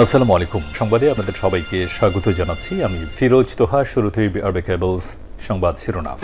আসসালামু আলাইকুম। সংবাদে আপনাদের সবাইকে স্বাগত জানাচ্ছি। আমি ফিরোজ তোহা। শুরুতেই আরবে কেবলস সংবাদ শিরোনাম।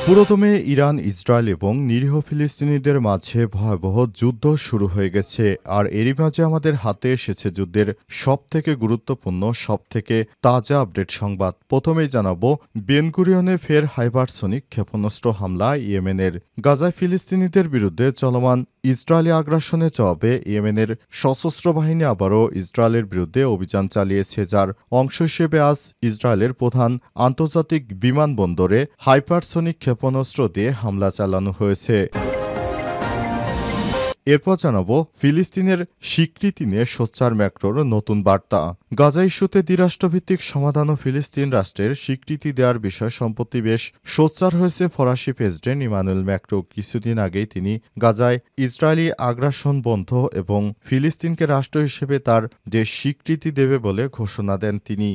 পুরোদমে ইরান, ইসরায়েল এবং নিরীহ ফিলিস্তিনিদের মাঝে ভয়াবহ যুদ্ধ শুরু হয়ে গেছে। আর এরই মাঝে আমাদের হাতে এসেছে যুদ্ধের সবথেকে গুরুত্বপূর্ণ, সবথেকে তাজা আপডেট সংবাদ। প্রথমেই জানাবো, বেন গুরিয়নে ফের হাইপারসনিক ক্ষেপণাস্ত্র হামলা ইয়েমেনের। গাজায় ফিলিস্তিনিদের বিরুদ্ধে চলমান ইসরায়েলি আগ্রাসনের জবাবে ইয়েমেনের সশস্ত্র বাহিনী আবারও ইসরায়েলের বিরুদ্ধে অভিযান চালিয়েছে, যার অংশ হিসেবে আজ ইসরায়েলের প্রধান আন্তর্জাতিক বিমানবন্দরে হাইপারসনিক ক্ষেপণাস্ত্র দিয়ে হামলা চালানো হয়েছে। এরপর জানাবো, ফিলিস্তিনের স্বীকৃতি নিয়ে সোচ্চার ম্যাক্রোর নতুন বার্তা। গাজা ইস্যুতে দ্বিরাষ্ট্রভিত্তিক সমাধান ও ফিলিস্তিন রাষ্ট্রের স্বীকৃতি দেওয়ার বিষয় সম্প্রতি বেশ সোচ্চার হয়েছে ফরাসি প্রেসিডেন্ট ইমানুয়েল ম্যাক্রো। কিছুদিন আগেই তিনি গাজায় ইসরায়েলি আগ্রাসন বন্ধ এবং ফিলিস্তিনকে রাষ্ট্র হিসেবে তার দেশ স্বীকৃতি দেবে বলে ঘোষণা দেন তিনি।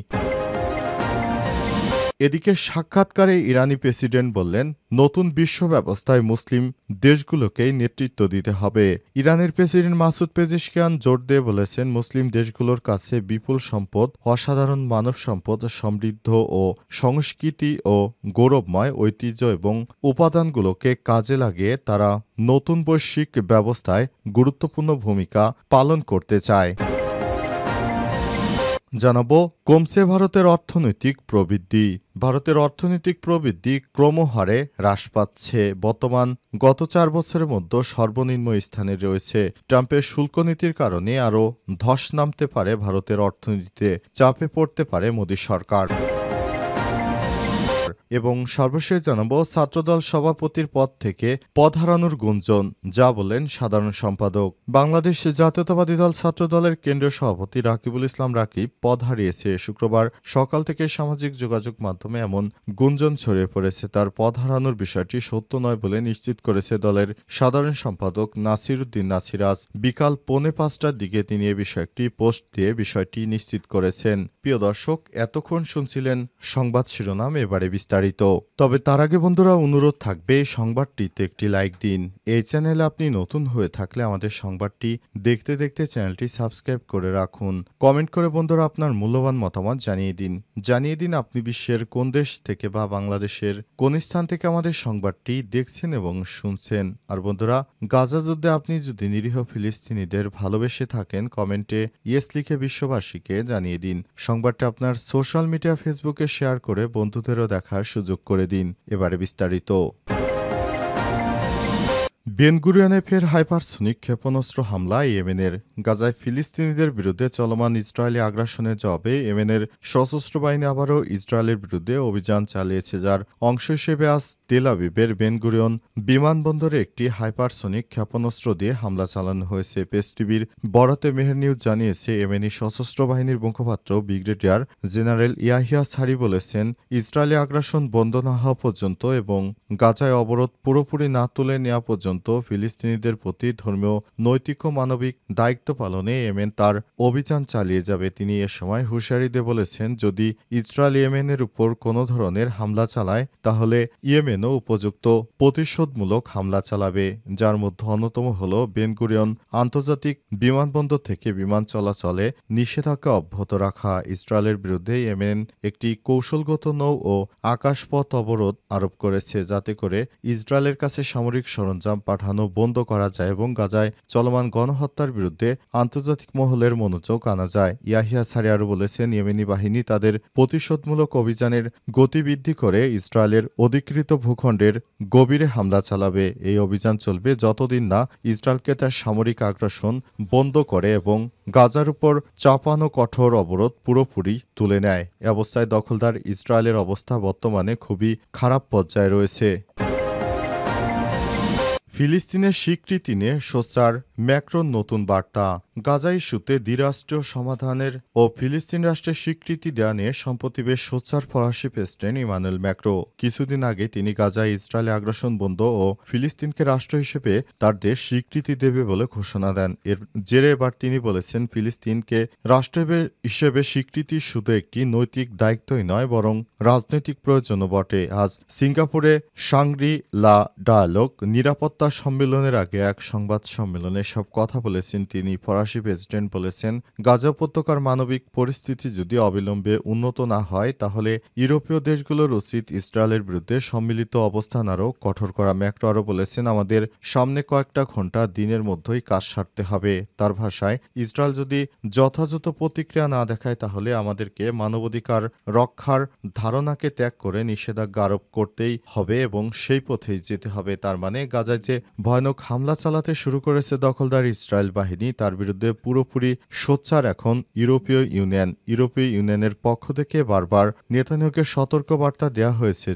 এদিকে সাক্ষাৎকারে ইরানি প্রেসিডেন্ট বললেন, নতুন বিশ্ব ব্যবস্থায় মুসলিম দেশগুলোকেই নেতৃত্ব দিতে হবে। ইরানের প্রেসিডেন্ট মাসুদ পেজিশকিয়ান জোর দিয়ে বলেছেন, মুসলিম দেশগুলোর কাছে বিপুল সম্পদ, অসাধারণ মানব সম্পদ, সমৃদ্ধ ও সংস্কৃতি ও গৌরবময় ঐতিহ্য এবং উপাদানগুলোকে কাজে লাগিয়ে তারা নতুন বৈশ্বিক ব্যবস্থায় গুরুত্বপূর্ণ ভূমিকা পালন করতে চায়। জানাবো, কমছে ভারতের অর্থনৈতিক প্রবৃদ্ধি। ভারতের অর্থনৈতিক প্রবৃদ্ধি ক্রমহারে হ্রাস পাচ্ছে। গত 4 বছরের মধ্যে সর্বনিম্ন স্থানে রয়েছে। ট্রাম্পের শুল্ক নীতির কারণে আরও ধস নামতে পারে ভারতের অর্থনীতিতে, চাপে পড়তে পারে মোদী সরকার। এবং সর্বশেষ জানাবো, ছাত্রদল সভাপতির পদ থেকে পদ হারানোর গুঞ্জন, যা বলেন সাধারণ সম্পাদক। বাংলাদেশ জাতীয়তাবাদী দল ছাত্রদলের কেন্দ্রীয় সভাপতি রাকিবুল ইসলাম রাকিব পদ হারিয়েছে। শুক্রবার সকাল থেকে সামাজিক যোগাযোগ মাধ্যমে এমন গুঞ্জন ছড়িয়ে পড়েছে। তার পদ হারানোর বিষয়টি সত্য নয় বলে নিশ্চিত করেছে দলের সাধারণ সম্পাদক নাসির উদ্দিন নাছির। আজ বিকাল 4:45টার দিকে তিনি এ বিষয়ে একটি পোস্ট দিয়ে বিষয়টি নিশ্চিত করেছেন। প্রিয় দর্শক, এতক্ষণ শুনছিলেন সংবাদ শিরোনাম, এবারে বিস্তারিত। তবে তার আগে বন্ধুরা, অনুরোধ থাকবে সংবাদটিতে একটি লাইক দিন। এই চ্যানেলে আপনি নতুন হয়ে থাকলে আমাদের সংবাদটি দেখতে দেখতে চ্যানেলটি সাবস্ক্রাইব করে রাখুন। কমেন্ট করে বন্ধুরা আপনার মূল্যবান মতামত জানিয়ে দিন আপনি বিশ্বের কোন দেশ থেকে বা বাংলাদেশের কোন স্থান থেকে আমাদের সংবাদটি দেখছেন এবং শুনছেন। আর বন্ধুরা, গাজা যুদ্ধে আপনি যদি নিরীহ ফিলিস্তিনিদের ভালোবেসে থাকেন, কমেন্টে ইয়েস লিখে বিশ্ববাসীকে জানিয়ে দিন। সংবাদটি আপনার সোশ্যাল মিডিয়া ফেসবুকে শেয়ার করে বন্ধুদেরও দেখার সুযোগ করে দিন। এবারে বিস্তারিত। বেন গুরিয়নে ফের হাইপারসনিক ক্ষেপণাস্ত্র হামলা ইয়েমেনের। গাজায় ফিলিস্তিনিদের বিরুদ্ধে চলমান ইসরায়েলি আগ্রাসনের জবাবে ইয়েমেনের সশস্ত্র বাহিনী আবারও ইসরায়েলের বিরুদ্ধে অভিযান চালিয়েছে, যার অংশ হিসেবে আজ তেল আবিবের বেন গুরিয়ন বিমানবন্দরে একটি হাইপারসনিক ক্ষেপণাস্ত্র দিয়ে হামলা চালানো হয়েছে। পেস টিভির বরাতে মেহের নিউজ জানিয়েছে, ইয়েমেনি সশস্ত্র বাহিনীর মুখপাত্র ব্রিগেডিয়ার জেনারেল ইয়াহিয়া ছারি বলেছেন, ইসরায়েলি আগ্রাসন বন্ধ না হওয়া পর্যন্ত এবং গাজায় অবরোধ পুরোপুরি না তুলে নেওয়া পর্যন্ত ফিলিস্তিনিদের প্রতি ধর্মীয়, নৈতিক ও মানবিক দায়িত্ব পালনে ইয়েমেন তার অভিযান চালিয়ে যাবে। তিনি এ সময় হুঁশিয়ারি দিয়ে বলেছেন, যদি ইসরায়েল ইয়েমেনের উপর কোনো ধরনের হামলা চালায়, তাহলে ইয়েমেনও উপযুক্ত প্রতিশোধমূলক হামলা চালাবে, যার মধ্যে অন্যতম হল বেন গুরিয়ন আন্তর্জাতিক বিমানবন্দর থেকে বিমান চলাচলে নিষেধাজ্ঞা অব্যাহত রাখা। ইসরায়েলের বিরুদ্ধে ইয়েমেন একটি কৌশলগত নৌ ও আকাশপথ অবরোধ আরোপ করেছে, যাতে করে ইসরায়েলের কাছে সামরিক সরঞ্জাম পাঠানো বন্ধ করা যায় এবং গাজায় চলমান গণহত্যার বিরুদ্ধে আন্তর্জাতিক মহলের মনোযোগ আনা যায়। ইয়াহিয়া ছারি আরও বলেছেন, ইয়েমেনি বাহিনী তাদের প্রতিশোধমূলক অভিযানের গতি বৃদ্ধি করে ইসরায়েলের অধিকৃত ভূখণ্ডের গভীরে হামলা চালাবে। এই অভিযান চলবে যতদিন না ইসরায়েলকে তার সামরিক আগ্রাসন বন্ধ করে এবং গাজার উপর চাপানো কঠোর অবরোধ পুরোপুরি তুলে নেয়। এ অবস্থায় দখলদার ইসরায়েলের অবস্থা বর্তমানে খুবই খারাপ পর্যায়ে রয়েছে। ফিলিস্তিনের স্বীকৃতি নিয়ে সোচ্চার ম্যাক্রোর নতুন বার্তা। গাজা ইস্যুতে দ্বিরাষ্ট্রীয় সমাধানের ও ফিলিস্তিন রাষ্ট্রের স্বীকৃতি দেওয়া নিয়ে সম্প্রতি বেশ সোচ্চার ফরাসি প্রেসিডেন্ট ইমানুয়েল ম্যাক্রো। কিছুদিন আগে তিনি গাজায় ইসরায়েলি আগ্রাসন বন্ধ ও ফিলিস্তিনকে রাষ্ট্র হিসেবে তার দেশ স্বীকৃতি দেবে বলে ঘোষণা দেন। এর জেরে এবার তিনি বলেছেন, ফিলিস্তিনকে রাষ্ট্র হিসেবে স্বীকৃতি শুধু একটি নৈতিক দায়িত্বই নয়, বরং রাজনৈতিক প্রয়োজনও বটে। আজ সিঙ্গাপুরে শাংরি লা ডায়ালগ নিরাপত্তা সম্মেলনের আগে এক সংবাদ সম্মেলনে সব কথা বলেছেন তিনি। ফরাসি ফরাসি প্রেসিডেন্ট বলেছেন, গাজা উপত্যকার মানবিক পরিস্থিতি যদি অবিলম্বে উন্নত না হয় তাহলে ইউরোপীয় দেশগুলোর উচিত ইসরায়েলের বিরুদ্ধে সম্মিলিত অবস্থান আরও কঠোর করা। ম্যাক্রো আরও বলেছেন, আমাদের সামনে কয়েকটা ঘণ্টা দিনের মধ্যেই কাজ সারতে হবে। তার ভাষায়, ইসরায়েল যদি যথাযথ প্রতিক্রিয়া না দেখায় তাহলে আমাদেরকে মানবাধিকার রক্ষার ধারণাকে ত্যাগ করে নিষেধাজ্ঞা আরোপ করতেই হবে এবং সেই পথেই যেতে হবে। তার মানে গাজায় যে ভয়ানক হামলা চালাতে শুরু করেছে দখলদার ইসরায়েল বাহিনী, তার বিরুদ্ধে পুরোপুরি সোচ্চার এখন ইউরোপীয় ইউনিয়ন। ইউরোপীয় ইউনিয়নের পক্ষ থেকে বারবার নেতানিয়াহুকে সতর্কবার্তা দেওয়া হয়েছে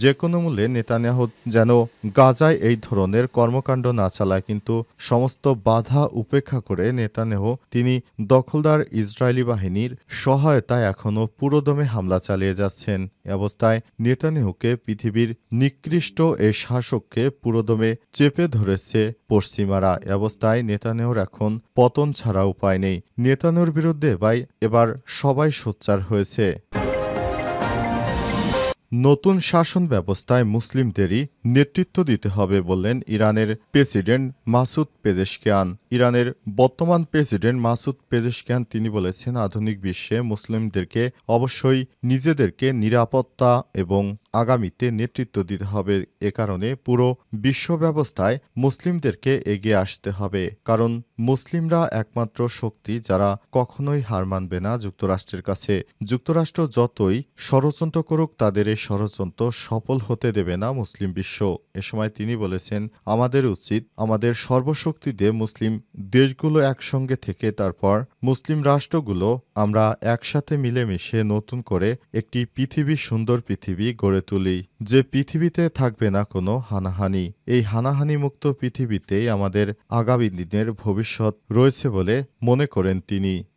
যে কোনো মূল্যে নেতানিয়াহু যেন গাজায় এই ধরনের কর্মকাণ্ড না চালায়। কিন্তু সমস্ত বাধা উপেক্ষা করে নেতানিয়াহু তিনি দখলদার ইসরায়েলি বাহিনীর সহায়তায় এখনও পুরোদমে হামলা চালিয়ে যাচ্ছেন। এ অবস্থায় নেতানিয়াহুকে পৃথিবীর নিকৃষ্ট এই শাসককে পুরোদমে চেপে ধরেছে পশ্চিমারা। এ অবস্থায় নেতানিয়াহুর এখন পতন ছাড়া উপায় নেই। নেতানিয়াহুর বিরুদ্ধে এবার সবাই সোচ্চার হয়েছে। নতুন শাসন ব্যবস্থায় মুসলিমদেরই নেতৃত্ব দিতে হবে বললেন ইরানের প্রেসিডেন্ট মাসুদ পেজেশকিয়ান। ইরানের বর্তমান প্রেসিডেন্ট মাসুদ পেজেশকিয়ান তিনি বলেছেন, আধুনিক বিশ্বে মুসলিমদেরকে অবশ্যই নিজেদেরকে নিরাপত্তা এবং আগামীতে নেতৃত্ব দিতে হবে। এ কারণে পুরো বিশ্ব ব্যবস্থায় মুসলিমদেরকে এগিয়ে আসতে হবে, কারণ মুসলিমরা একমাত্র শক্তি যারা কখনোই হার মানবে না যুক্তরাষ্ট্রের কাছে। যুক্তরাষ্ট্র যতই ষড়যন্ত্র করুক তাদের এই ষড়যন্ত্র সফল হতে দেবে না মুসলিম বিশ্ব। এ সময় তিনি বলেছেন, আমাদের উচিত আমাদের সর্বশক্তি দিয়ে মুসলিম দেশগুলো একসঙ্গে থেকে তারপর মুসলিম রাষ্ট্রগুলো আমরা একসাথে মিলেমিশে নতুন করে একটি সুন্দর পৃথিবী গড়ে তুলি, যে পৃথিবীতে থাকবে না কোনো হানাহানি। এই হানাহানি মুক্ত পৃথিবীতেই আমাদের আগামী দিনের ভবিষ্যৎ রয়েছে বলে মনে করেন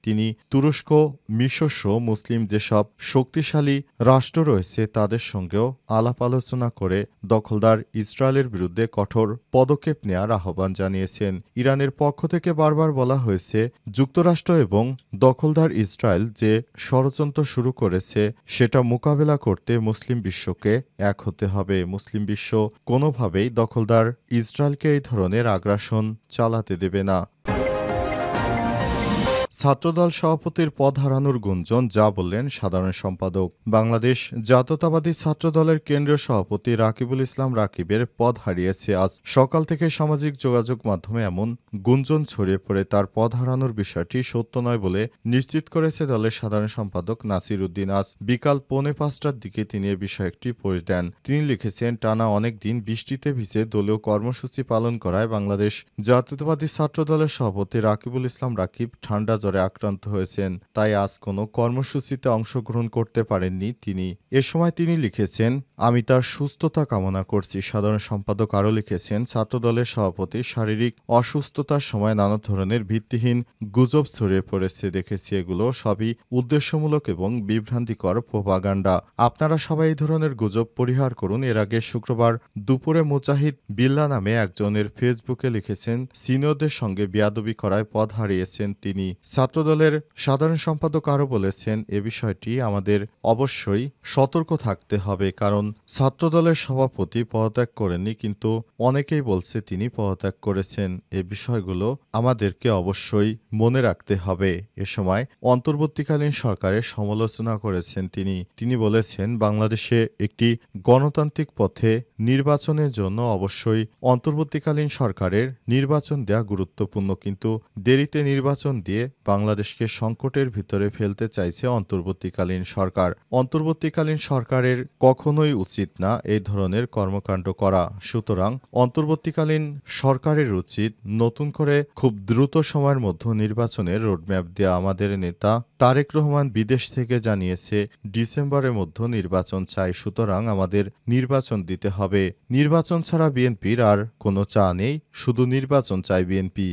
তিনি তুরস্ক, মিশর সহ মুসলিম যেসব শক্তিশালী রাষ্ট্র রয়েছে তাদের সঙ্গেও আলাপ আলোচনা করে দখলদার ইসরায়েলের বিরুদ্ধে কঠোর পদক্ষেপ নেওয়ার আহ্বান জানিয়েছেন। ইরানের পক্ষ থেকে বারবার বলা হয়েছে, যুক্তরাষ্ট্র এবং দখলদার ইসরায়েল যে ষড়যন্ত্র শুরু করেছে সেটা মোকাবেলা করতে মুসলিম বিশ্বকে এক হতে হবে। মুসলিম বিশ্ব কোনোভাবেই দখলদার ইসরায়েলকে এই ধরনের আগ্রাসন চালাতে দেবে না। ছাত্রদল সভাপতির পদ হারানোর গুঞ্জন, যা বললেন সাধারণ সম্পাদক। বাংলাদেশ জাতীয়তাবাদী ছাত্রদলের কেন্দ্রীয় সভাপতি রাকিবুল ইসলাম রাকিবের পদ হারিয়েছে। আজ সকাল থেকে সামাজিক যোগাযোগ মাধ্যমে এমন গুঞ্জন ছড়িয়ে পড়ে তার পদ হারানোর বিষয়টি সত্য নয় বলে নিশ্চিত করেছে দলের সাধারণ সম্পাদক নাসির উদ্দিন। আজ বিকাল 4:45টার দিকে তিনি এ বিষয়ে একটি পোস্ট দেন। তিনি লিখেছেন, টানা অনেক দিন বৃষ্টিতে ভিজে দলীয় কর্মসূচি পালন করায় বাংলাদেশ জাতীয়তাবাদী ছাত্রদলের সভাপতি রাকিবুল ইসলাম রাকিব ঠান্ডা জ্বরে আক্রান্ত হয়েছেন, তাই আজ কোনো কর্মসূচিতে অংশগ্রহণ করতে পারেননি তিনি। এ সময় তিনি লিখেছেন, আমি তার সুস্থতা কামনা করছি। সাধারণ সম্পাদক আরও লিখেছেন, ছাত্রদলের সভাপতি শারীরিক অসুস্থতার সময় নানা ধরনের ভিত্তিহীন গুজব ছড়িয়ে পড়েছে। দেখেছি এগুলো সবই উদ্দেশ্যমূলক এবং বিভ্রান্তিকর প্রোপাগান্ডা। আপনারা সবাই এই ধরনের গুজব পরিহার করুন। এর আগে শুক্রবার দুপুরে মুজাহিদ বিল্লা নামে একজনের ফেসবুকে লিখেছেন, সিনিয়রদের সঙ্গে বেয়াদবি করায় পদ হারিয়েছেন তিনি। ছাত্রদলের সাধারণ সম্পাদক আরও বলেছেন, এ বিষয়টি আমাদের অবশ্যই সতর্ক থাকতে হবে, কারণ ছাত্রদলের সভাপতি পদত্যাগ করেননি, কিন্তু অনেকেই বলছে তিনি পদত্যাগ করেছেন। এ বিষয়গুলো আমাদেরকে অবশ্যই মনে রাখতে হবে। এ সময় অন্তর্বর্তীকালীন সরকারের সমালোচনা করেছেন তিনি বলেছেন, বাংলাদেশে একটি গণতান্ত্রিক পথে নির্বাচনের জন্য অবশ্যই অন্তর্বর্তীকালীন সরকারের নির্বাচন দেওয়া গুরুত্বপূর্ণ, কিন্তু দেরিতে নির্বাচন দিয়ে বাংলাদেশকে সংকটের ভিতরে ফেলতে চাইছে অন্তর্বর্তীকালীন সরকার। অন্তর্বর্তীকালীন সরকারের কখনোই উচিত না এই ধরনের কর্মকাণ্ড করা। সুতরাং অন্তর্বর্তীকালীন সরকারের উচিত নতুন করে খুব দ্রুত সময়ের মধ্যে নির্বাচনের রোডম্যাপ দেওয়া। আমাদের নেতা তারেক রহমান বিদেশ থেকে জানিয়েছে, ডিসেম্বরের মধ্যে নির্বাচন চাই। সুতরাং আমাদের নির্বাচন দিতে হবে। নির্বাচন ছাড়া বিএনপির আর কোনো চা নেই, শুধু নির্বাচন চাই বিএনপি।